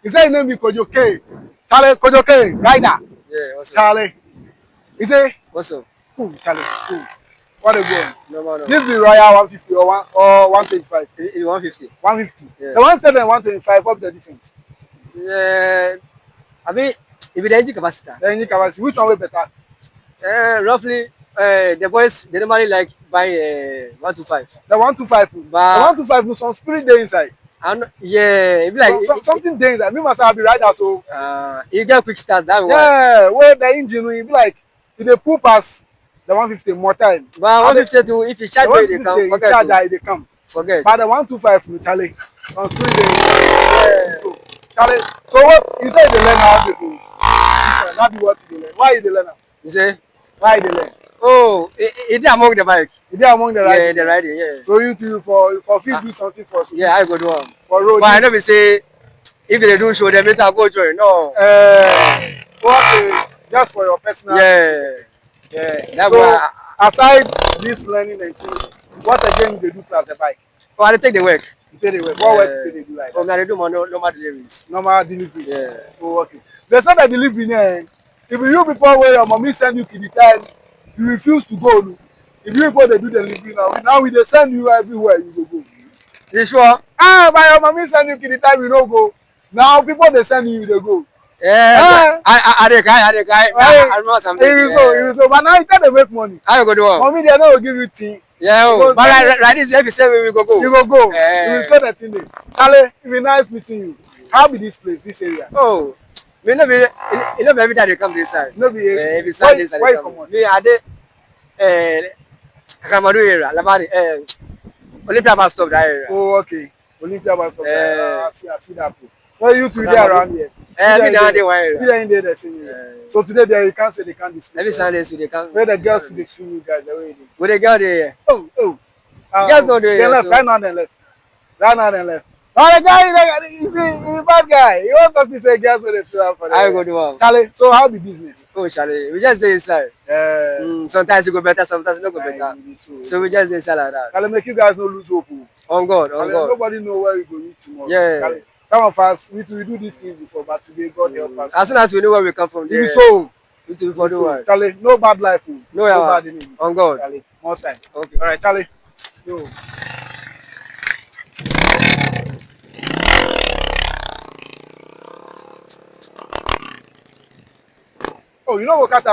He said his name is Kojoke. Charlie, Kojoke, rider. Yeah, what's up? Charlie. He said, What's up? cool, Charlie, cool. What a goal. No. This is the Royal 150 or 125. 150. 150. Yeah. The 150 and 125, what's the difference? Yeah, I mean, if the engine capacity, The engine capacity, which one way better? roughly, the boys they normally like buy 125. The 125. The But 125 with some spirit there inside. yeah, it be like Something there inside. Me myself, I be rider, so you get quick start. That's why. yeah, where the engine will be like, if they pull past the 150 more time. But 150 too, if you charge The where they 150 come, they forget charge to that they come. forget. But the 125 with Charlie, some spirit there inside. So, Charlie, so what you say they learn how to do? That be what you learn. Why you they learn? You say, Why they learn? oh, it among the bike. Is there among the Yeah, riding? the riding, yeah. So you two for fit do something for Yeah, I go do one. for road. But I know we say if they do show them later go join. No. What just for your personal. Yeah. Yeah. That's So why. aside this learning and things, what again they do plus a bike? Oh, I dey take the work. You pay the work. What work do they do like Oh, that? me I dey do my normal deliveries. Normal deliveries. Yeah. Oh, okay. They say that delivery eh, if you people where your mommy send you to the time, you refuse to go. No. If you go they do the delivery now we they send you everywhere you go. You sure? Ah, but your mommy send you to the time you no go. Now people they send you they go. Yeah. I dey guy. I know something. It is so. But now you tell them make money. How you go do one? Mommy they no go give you tea. Yeah. Oh. But like this, if you say we go go. You go go. Yeah. You will say that thing there. Charlie, it be nice meeting you. How be this place, this area? Oh. Me no be you know every time they come this side. No be Every Sunday they where you come. come on? Me I dey Ramadu area, Labadi Olympia bus stop that area. Oh, okay. Olympia bus stop. I see that. Well, you two Ramadu. there around here. Me down there one area. Be there in there the same area. So today there you can't say they can't display. Every Sunday so they come. Where the girls they see you guys away. With the girl there. Oh. Girls not there. They left, So. right now they left. Right now they left. Oh, the guy, he's a bad guy. He wants to say girls with the feel for I go do one. Charlie, so how the business? Oh Charlie, we just dey inside. Sometimes it go better, sometimes it no go better. So we just dey inside like that. Charlie, make you guys no lose hope. On God, on Charlie, God. nobody know where we go reach tomorrow. Yeah. Charlie, some of us, we do these things before, but today God help us. As soon as we know where we come from, It there, is so. it will be for the world. Charlie, no bad life. No, yeah, bad enemy. on God. Charlie, more time. Okay. All right, Charlie. Yo. Oh, you know what, Kata?